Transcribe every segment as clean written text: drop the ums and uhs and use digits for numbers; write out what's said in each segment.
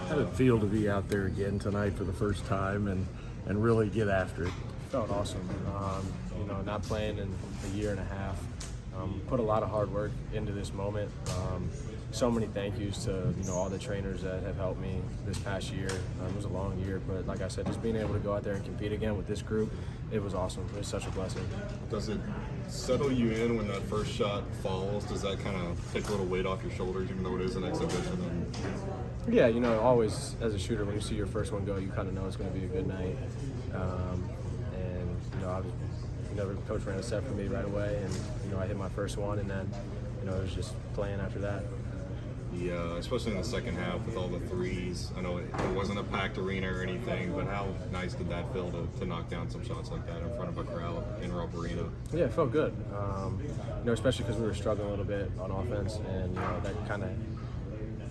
How did it feel to be out there again tonight for the first time and really get after it? Felt awesome. Not playing in a year and a half. Put a lot of hard work into this moment. So many thank yous to all the trainers that have helped me this past year. It was a long year, but like I said, just being able to go out there and compete again with this group, it was awesome. It was such a blessing. Does it settle you in when that first shot falls? Does that kind of take a little weight off your shoulders, even though it is an exhibition? Yeah, always as a shooter, when you see your first one go, you kind of know it's going to be a good night. Coach ran a set for me right away, and I hit my first one, and then it was just playing after that. Yeah, especially in the second half with all the threes. I know it wasn't a packed arena or anything, but how nice did that feel to knock down some shots like that in front of a crowd in Rupp Arena? Yeah, it felt good. Especially because we were struggling a little bit on offense, and that kind of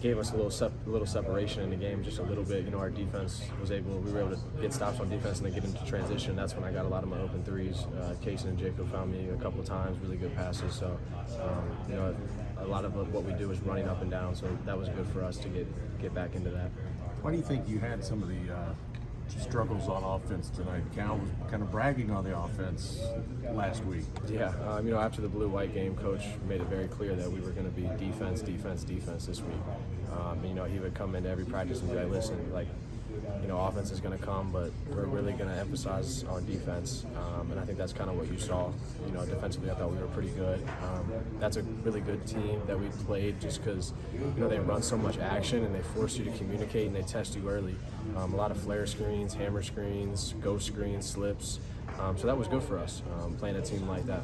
gave us a little separation in the game, just a little bit. Our defense we were able to get stops on defense and then get into transition. That's when I got a lot of my open threes. Casey and Jacob found me a couple of times, really good passes. So, a lot of what we do is running up and down. So that was good for us to get back into that. Why do you think you had some of the struggles on offense tonight? Cal was kind of bragging on the offense last week. Yeah, after the blue-white game, Coach made it very clear that we were going to be defense this week. He would come into every practice and be like, listen, offense is going to come, but we're really going to emphasize on defense. And I think that's kind of what you saw. Defensively, I thought we were pretty good. That's a really good team that we played just because, they run so much action and they force you to communicate and they test you early. A lot of flare screens, hammer screens, ghost screens, slips. So that was good for us, playing a team like that.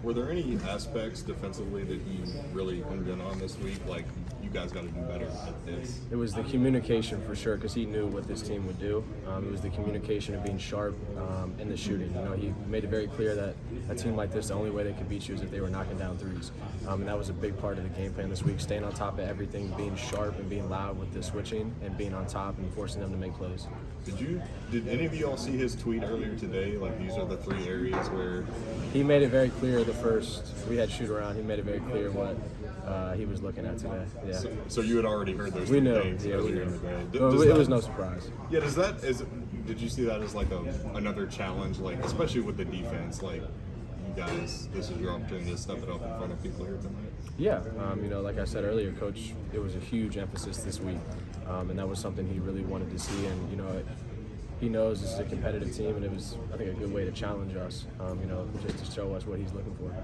Were there any aspects defensively that he really honed in on this week? Like, you guys got to do better at this? It was the communication for sure, because he knew what this team would do. It was the communication of being sharp in the shooting. He made it very clear that a team like this, the only way they could beat you is if they were knocking down threes. And that was a big part of the game plan this week, staying on top of everything, being sharp and being loud with the switching and being on top and forcing them to make plays. Did any of you all see his tweet earlier today? Like, these are the three areas where... He made it very clear we had shoot around, he made it very clear what he was looking at today. Yeah. So you had already heard those we knew. things earlier in the day. It was no surprise. Yeah, did you see that as like another challenge, like especially with the defense, like you guys, this is your opportunity to step it up in front of people here tonight? Yeah, like I said earlier, Coach, it was a huge emphasis this week, and that was something he really wanted to see, and he knows this is a competitive team, and it was, I think, a good way to challenge us, just to show us what he's looking for.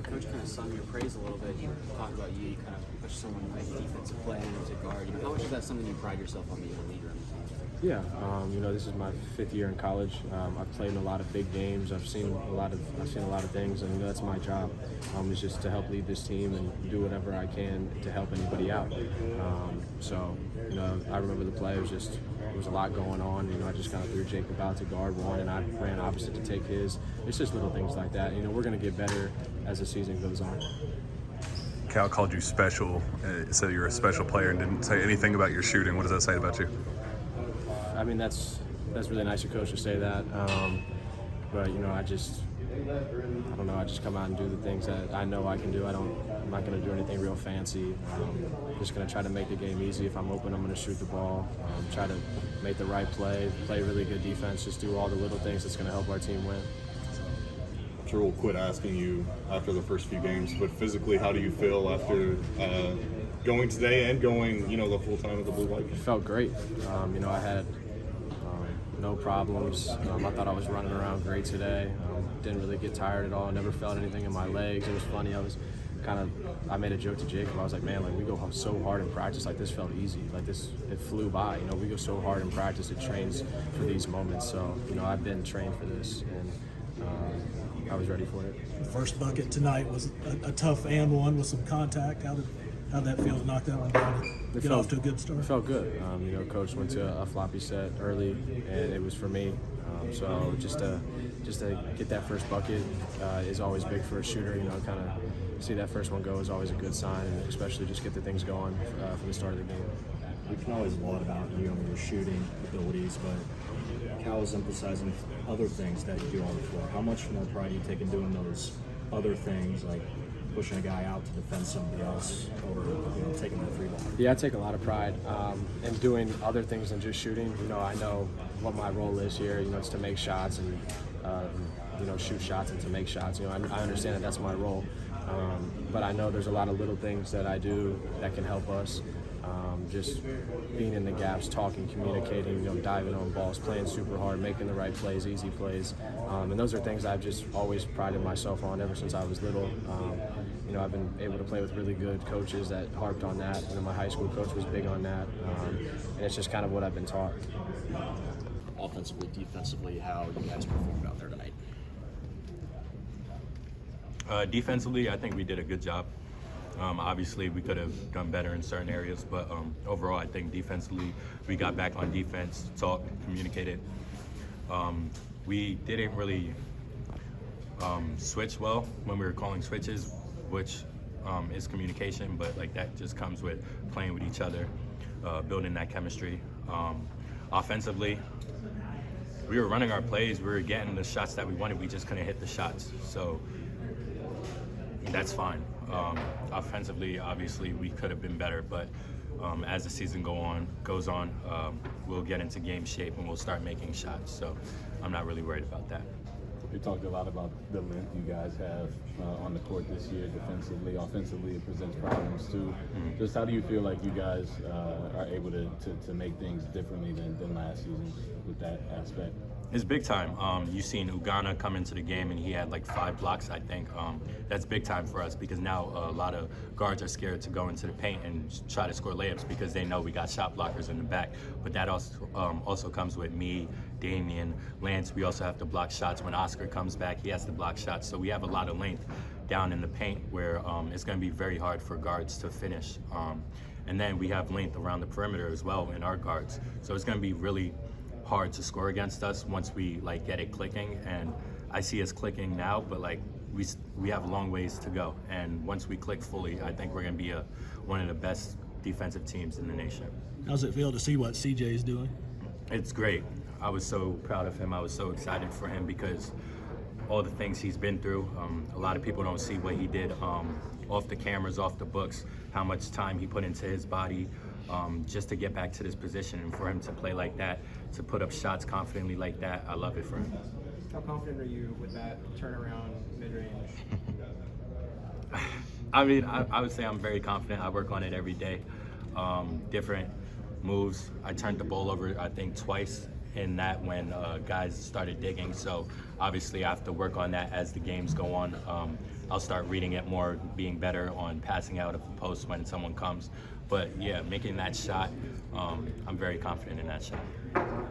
Coach kind of sung your praise a little bit. You talked about you kind of push someone to make defensive play and to guard. How much is that something you pride yourself on being a leader on the team? Yeah, this is my 5th year in college. I've played in a lot of big games. I've seen a lot of things, and that's my job. Is just to help lead this team and do whatever I can to help anybody out. I remember the play. There was a lot going on. I just kind of threw Jacob out to guard one, and I ran opposite to take his. It's just little things like that. We're going to get better as the season goes on. Cal called you special, said you're a special player, and didn't say anything about your shooting. What does that say about you? I mean, that's really nice of Coach to say that. But I don't know. I just come out and do the things that I know I can do. I'm not going to do anything real fancy. Just going to try to make the game easy. If I'm open, I'm going to shoot the ball. Try to make the right play really good defense. Just do all the little things that's going to help our team win. I'm sure we'll quit asking you after the first few games, but physically, how do you feel after going today and going, the full time of the blue white? It felt great. I had no problems. I thought I was running around great today. Didn't really get tired at all. Never felt anything in my legs. It was funny. I made a joke to Jacob. I was like, man, we go so hard in practice. This felt easy. It flew by. We go so hard in practice. It trains for these moments. So, I've been trained for this, and I was ready for it. The first bucket tonight was a tough and one with some contact. How'd that feel to knock that one down and get off to a good start? It felt good. Coach went to a floppy set early, and it was for me. So just to get that first bucket is always big for a shooter. Kind of see that first one go is always a good sign, and especially just get the things going from the start of the game. We can always laud about you and your shooting abilities, but Cal is emphasizing other things that you do on the floor. How much more pride do you take in doing those other things, like pushing a guy out to defend somebody else over taking the free ball? Yeah, I take a lot of pride in doing other things than just shooting. I know what my role is here. It's to make shots and shoot shots and to make shots. I understand that that's my role, but I know there's a lot of little things that I do that can help us. Just being in the gaps, talking, communicating, diving on balls, playing super hard, making the right plays, easy plays, and those are things I've just always prided myself on ever since I was little. I've been able to play with really good coaches that harped on that. My high school coach was big on that, and it's just kind of what I've been taught. Offensively, defensively, how you guys performed out there tonight? Defensively, I think we did a good job. Obviously, we could have done better in certain areas, but overall, I think defensively, we got back on defense, talked, communicated. We didn't really switch well when we were calling switches, which is communication, but that just comes with playing with each other, building that chemistry. Offensively, we were running our plays, we were getting the shots that we wanted, we just couldn't hit the shots. So that's fine. Offensively, obviously, we could have been better, but as the season goes on, we'll get into game shape and we'll start making shots. So I'm not really worried about that. We talked a lot about the length you guys have on the court this year defensively. Offensively, it presents problems too. Mm-hmm. Just how do you feel like you guys are able to make things differently than last season with that aspect? It's big time. You've seen Ugana come into the game and he had 5 blocks, I think. That's big time for us because now a lot of guards are scared to go into the paint and try to score layups because they know we got shot blockers in the back. But that also comes with me, Damian, Lance. We also have to block shots. When Oscar comes back, he has to block shots. So we have a lot of length down in the paint where it's going to be very hard for guards to finish. And then we have length around the perimeter as well in our guards. So it's going to be really hard to score against us once we get it clicking, and I see us clicking now, but we have a long ways to go, and once we click fully, I think we're going to be one of the best defensive teams in the nation. How's it feel to see what CJ is doing? It's great. I was so proud of him. I was so excited for him because all the things he's been through. A lot of people don't see what he did off the cameras, off the books, how much time he put into his body just to get back to this position, and for him to play like that, to put up shots confidently like that, I love it for him. How confident are you with that turnaround mid-range? I mean, I would say I'm very confident. I work on it every day. Different moves. I turned the ball over, I think, twice in that when guys started digging. So obviously I have to work on that as the games go on. I'll start reading it more, being better on passing out of the post when someone comes. But yeah, making that shot, I'm very confident in that shot.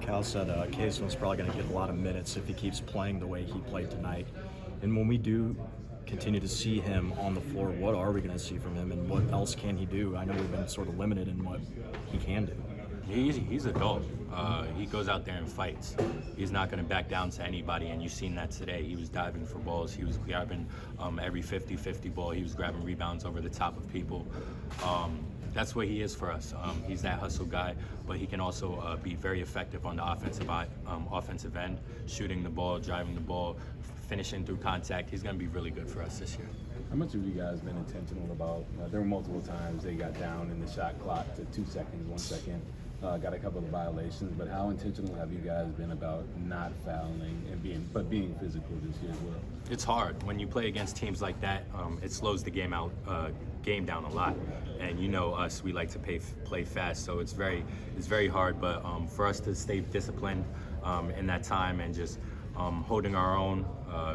Cal said Cason's probably going to get a lot of minutes if he keeps playing the way he played tonight. And when we do continue to see him on the floor, what are we going to see from him, and what else can he do? I know we've been sort of limited in what he can do. He's adult. He goes out there and fights. He's not going to back down to anybody, and you've seen that today. He was diving for balls. He was grabbing every 50-50 ball. He was grabbing rebounds over the top of people. That's what he is for us. He's that hustle guy, but he can also be very effective on the offensive end, shooting the ball, driving the ball, finishing through contact. He's going to be really good for us this year. How much have you guys been intentional about? There were multiple times they got down in the shot clock to 2 seconds, 1 second. Got a couple of violations, but how intentional have you guys been about not fouling and being physical this year as well? It's hard when you play against teams like that. It slows the game down a lot, and you know us, we like to play fast, so it's very hard. But for us to stay disciplined in that time and just holding our own,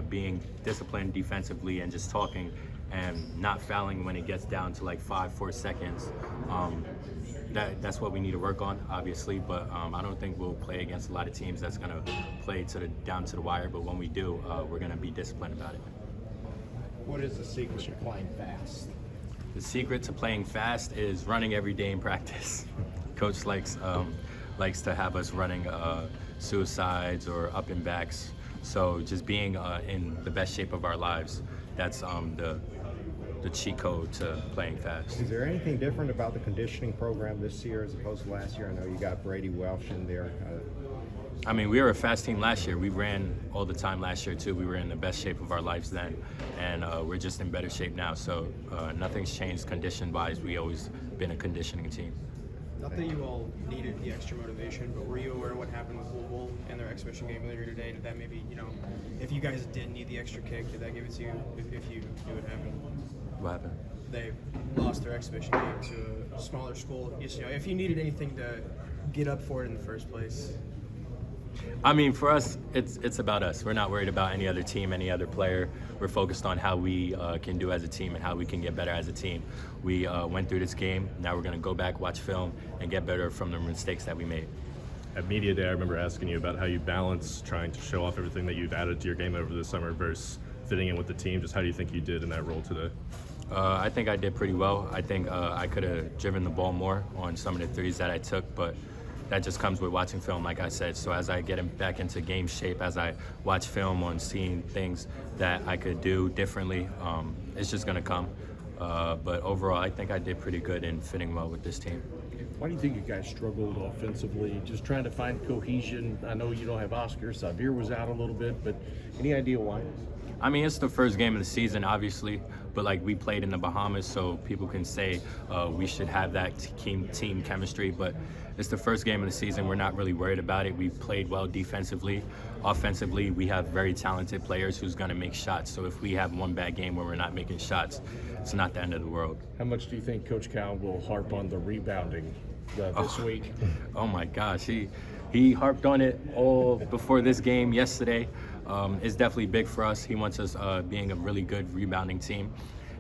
being disciplined defensively, and just talking and not fouling when it gets down to 5-4 seconds. That's what we need to work on, obviously, but I don't think we'll play against a lot of teams that's going to play down to the wire, but when we do, we're going to be disciplined about it. What is the secret to playing fast? The secret to playing fast is running every day in practice. Coach likes to have us running suicides or up and backs, so just being in the best shape of our lives, that's the cheat code to playing fast. Is there anything different about the conditioning program this year as opposed to last year? I know you got Brady Welsh in there. I mean, we were a fast team last year. We ran all the time last year too. We were in the best shape of our lives then, and we're just in better shape now. So nothing's changed condition-wise. We always been a conditioning team. Not that you all needed the extra motivation, but were you aware of what happened with Louisville in their exhibition game later today? Did that maybe, if you guys did need the extra kick, did that give it to you if you knew it happened? What happened? They lost their exhibition game to a smaller school. If you needed anything to get up for it in the first place. I mean, for us, it's about us. We're not worried about any other team, any other player. We're focused on how we can do as a team and how we can get better as a team. We went through this game. Now we're going to go back, watch film, and get better from the mistakes that we made. At Media Day, I remember asking you about how you balance trying to show off everything that you've added to your game over the summer versus fitting in with the team. Just how do you think you did in that role today? I think I did pretty well. I think I could have driven the ball more on some of the threes that I took, but that just comes with watching film, like I said. So as I get back into game shape, as I watch film on seeing things that I could do differently, it's just going to come. But overall, I think I did pretty good in fitting well with this team. Why do you think you guys struggled offensively? Just trying to find cohesion. I know you don't have Oscar. Sahvir was out a little bit, but any idea why? I mean, it's the first game of the season, obviously, but like we played in the Bahamas, so people can say we should have that team chemistry, but it's the first game of the season. We're not really worried about it. We played well defensively. Offensively, we have very talented players who's going to make shots, so if we have one bad game where we're not making shots, it's not the end of the world. How much do you think Coach Cal will harp on the rebounding this week? Oh my gosh, he harped on it all before this game yesterday. It's definitely big for us. He wants us being a really good rebounding team,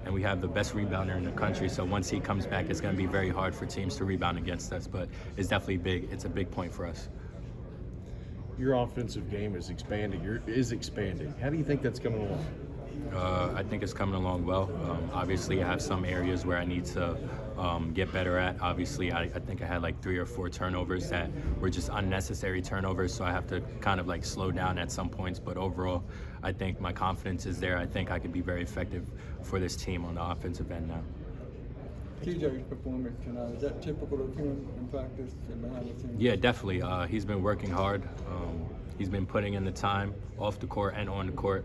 and we have the best rebounder in the country. So once he comes back, it's going to be very hard for teams to rebound against us, but it's definitely big. It's a big point for us. Your offensive game is expanding. How do you think that's coming along? I think it's coming along well. Obviously, I have some areas where I need to get better at. Obviously, I think I had like 3 or 4 turnovers that were just unnecessary turnovers, so I have to kind of like slow down at some points. But overall, I think my confidence is there. I think I could be very effective for this team on the offensive end now. TJ's performance tonight, is that typical of him in practice and behind the scenes? Yeah, definitely. He's been working hard. He's been putting in the time off the court and on the court.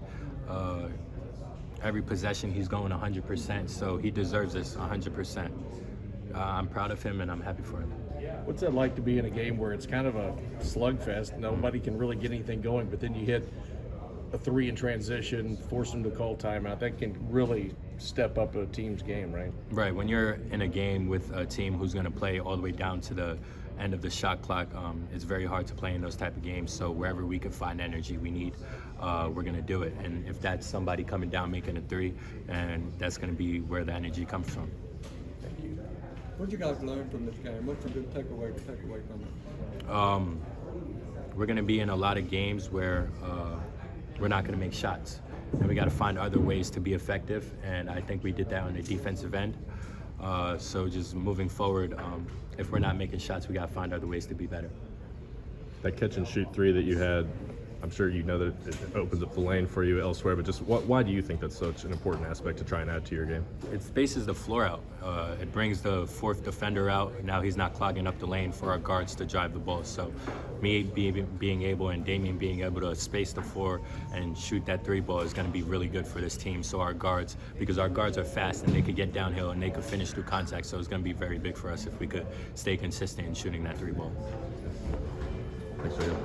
Every possession he's going 100%, so he deserves this 100%. I'm proud of him and I'm happy for him. What's that like to be in a game where it's kind of a slugfest? Nobody can really get anything going, but then you hit a 3 in transition, force them to call timeout. That can really step up a team's game, right? Right. When you're in a game with a team who's going to play all the way down to the end of the shot clock, it's very hard to play in those type of games. So wherever we can find energy we need, we're going to do it. And if that's somebody coming down making a 3, and that's going to be where the energy comes from. Thank you. What did you guys learn from this game? What's a good takeaway from it? We're going to be in a lot of games where we're not going to make shots, and we got to find other ways to be effective, and I think we did that on the defensive end. So just moving forward, if we're not making shots, we got to find other ways to be better. That catch and shoot 3 that you had, I'm sure you know that it opens up the lane for you elsewhere, but just why do you think that's such an important aspect to try and add to your game? It spaces the floor out. It brings the 4th defender out. Now he's not clogging up the lane for our guards to drive the ball. So me being able and Damian being able to space the floor and shoot that 3 ball is going to be really good for this team. So our guards, because our guards are fast and they could get downhill and they could finish through contact. So it's going to be very big for us if we could stay consistent in shooting that 3 ball. Thanks, Joe.